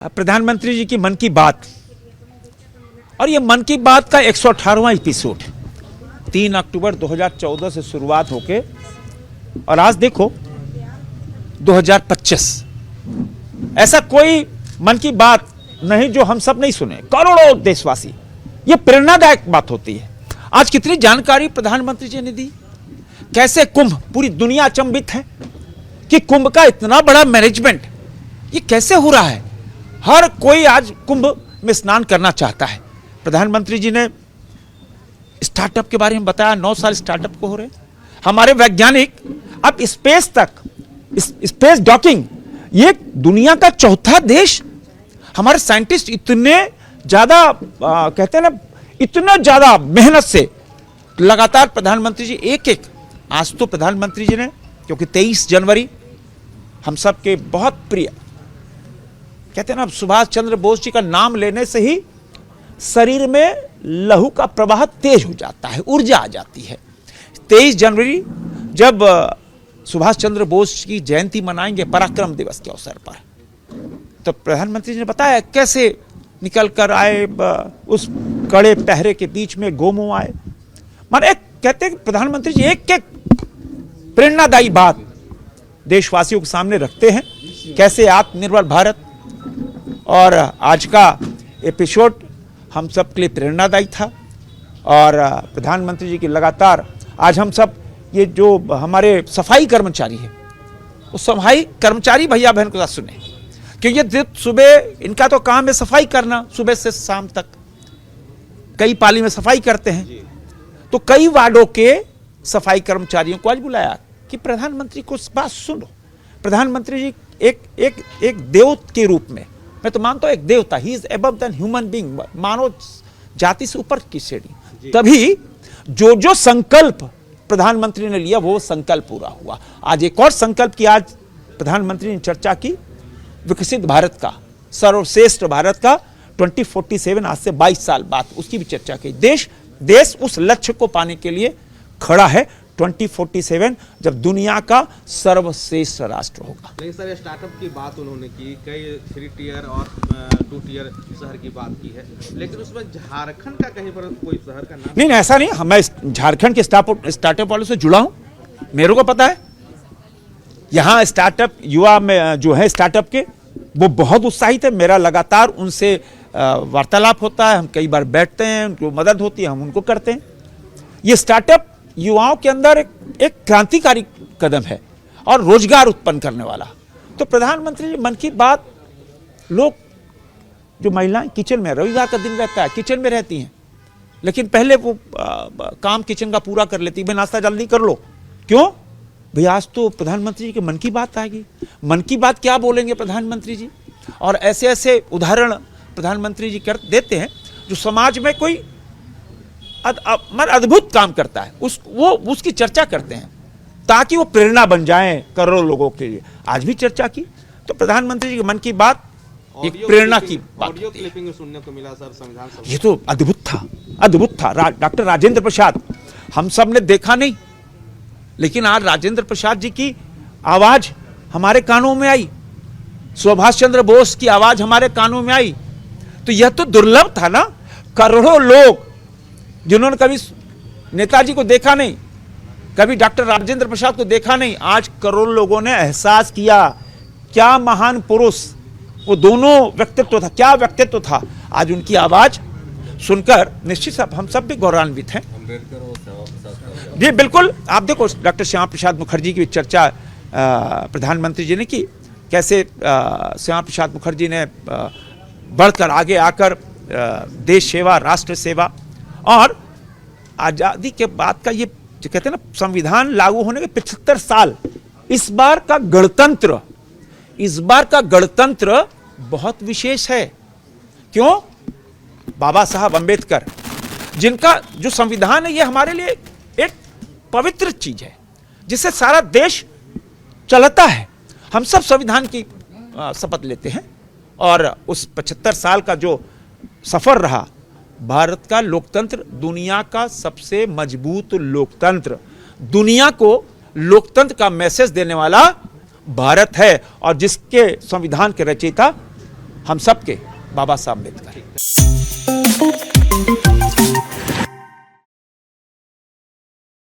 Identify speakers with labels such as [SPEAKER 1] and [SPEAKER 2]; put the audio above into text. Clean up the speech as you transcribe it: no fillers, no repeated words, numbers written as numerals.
[SPEAKER 1] प्रधानमंत्री जी की मन की बात और ये मन की बात का 118वां एपिसोड 3 अक्टूबर 2014 से शुरुआत होके और आज देखो 2025। ऐसा कोई मन की बात नहीं जो हम सब नहीं सुने, करोड़ों देशवासी। ये प्रेरणादायक बात होती है। आज कितनी जानकारी प्रधानमंत्री जी ने दी, कैसे कुंभ, पूरी दुनिया अचंभित है कि कुंभ का इतना बड़ा मैनेजमेंट ये कैसे हो रहा है। हर कोई आज कुंभ में स्नान करना चाहता है। प्रधानमंत्री जी ने स्टार्टअप के बारे में बताया, 9 साल स्टार्टअप को हो रहे हैं। हमारे वैज्ञानिक अब स्पेस तक, स्पेस डॉकिंग, ये दुनिया का चौथा देश। हमारे साइंटिस्ट इतने ज्यादा कहते हैं ना, इतना ज्यादा मेहनत से लगातार प्रधानमंत्री जी एक आज तो प्रधानमंत्री जी ने, क्योंकि 23 जनवरी हम सब के बहुत प्रिय, कहते हैं ना, सुभाष चंद्र बोस जी का नाम लेने से ही शरीर में लहू का प्रवाह तेज हो जाता है, ऊर्जा आ जाती है। 23 जनवरी जब सुभाष चंद्र बोस की जयंती मनाएंगे पराक्रम दिवस के अवसर पर, तो प्रधानमंत्री जी ने बताया कैसे निकल कर आए, उस कड़े पहरे के बीच में गोमू आए। माने कहते हैं कि प्रधानमंत्री जी एक प्रेरणादायी बात देशवासियों के सामने रखते हैं, कैसे आत्मनिर्भर भारत। और आज का एपिसोड हम सब के लिए प्रेरणादायी था। और प्रधानमंत्री जी की लगातार आज हम सब, ये जो हमारे सफाई कर्मचारी है, उस सफाई कर्मचारी भैया बहन को साथ सुने, क्योंकि ये सुबह इनका तो काम है सफाई करना, सुबह से शाम तक कई पाली में सफाई करते हैं। तो कई वार्डों के सफाई कर्मचारियों को आज बुलाया कि प्रधानमंत्री को बात सुनो। प्रधानमंत्री जी एक देव के रूप में, मैं तो मानता हूं एक देवता, he is above than human being, मानव जाति से ऊपर की श्रेणी। तभी जो संकल्प प्रधानमंत्री ने लिया वो संकल्प पूरा हुआ। आज एक और संकल्प की आज प्रधानमंत्री ने चर्चा की, विकसित भारत का, सर्वश्रेष्ठ भारत का 2047, आज से 22 साल बाद उसकी भी चर्चा की। देश उस लक्ष्य को पाने के लिए खड़ा है 2047, जब दुनिया का सर्वश्रेष्ठ राष्ट्र होगा।
[SPEAKER 2] लेकिन सर, स्टार्टअप की बात उन्होंने की, कई 3 टियर और 2 टियर शहर की बात की है, लेकिन उसमें झारखंड का कहीं पर कोई शहर का नाम नहीं।
[SPEAKER 1] ऐसा नहीं, मैं झारखंड के स्टार्टअप वालों से जुड़ा हूं, मेरे को पता है। यहां स्टार्टअप युवा में जो है स्टार्टअप के, वो बहुत उत्साहित है। मेरा लगातार उनसे वार्तालाप होता है, हम कई बार बैठते हैं, उनको मदद होती है, हम उनको करते हैं। ये स्टार्टअप युवाओं के अंदर एक क्रांतिकारी कदम है और रोजगार उत्पन्न करने वाला। तो प्रधानमंत्री जी मन की बात, लोग जो महिलाएं किचन में, रविवार का दिन रहता है, किचन में रहती हैं, लेकिन पहले वो काम किचन का पूरा कर लेती, भाई नाश्ता जल्दी कर लो। क्यों भाई, आज तो प्रधानमंत्री जी की मन की बात आएगी। मन की बात क्या बोलेंगे प्रधानमंत्री जी, और ऐसे ऐसे उदाहरण प्रधानमंत्री जी कर देते हैं जो समाज में कोई अद्भुत काम करता है, वो उसकी चर्चा करते हैं ताकि वो प्रेरणा बन जाए करोड़ों लोगों के लिए। आज भी चर्चा की, तो प्रधानमंत्री जी की मन की बात एक प्रेरणा की बात।
[SPEAKER 2] ऑडियो क्लिपिंग सुनने को मिला सर संविधान सभा,
[SPEAKER 1] ये तो अद्भुत था। डॉक्टर राजेंद्र प्रसाद, हम सब ने देखा नहीं, लेकिन आज राजेंद्र प्रसाद जी की आवाज हमारे कानों में आई, सुभाष चंद्र बोस की आवाज हमारे कानों में आई। तो यह तो दुर्लभ था ना। करोड़ों लोग जिन्होंने कभी नेताजी को देखा नहीं, कभी डॉक्टर राजेंद्र प्रसाद को देखा नहीं, आज करोड़ों लोगों ने एहसास किया क्या महान पुरुष वो दोनों व्यक्तित्व था, क्या व्यक्तित्व था। आज उनकी आवाज सुनकर निश्चित हम सब भी गौरवान्वित हैं। जी बिल्कुल, आप देखो डॉक्टर श्यामा प्रसाद मुखर्जी की चर्चा प्रधानमंत्री जी ने की, कैसे श्यामा प्रसाद मुखर्जी ने बढ़कर आगे आकर देश सेवा, राष्ट्र सेवा, और आजादी के बाद का ये जो कहते हैं ना, संविधान लागू होने के 75 साल, इस बार का गणतंत्र बहुत विशेष है। क्यों? बाबा साहब अंबेडकर, जिनका जो संविधान है, ये हमारे लिए एक पवित्र चीज है जिससे सारा देश चलता है। हम सब संविधान की शपथ लेते हैं, और उस 75 साल का जो सफर रहा, भारत का लोकतंत्र दुनिया का सबसे मजबूत लोकतंत्र, दुनिया को लोकतंत्र का मैसेज देने वाला भारत है, और जिसके संविधान के रचयिता हम सबके बाबा साहब अम्बेडकर।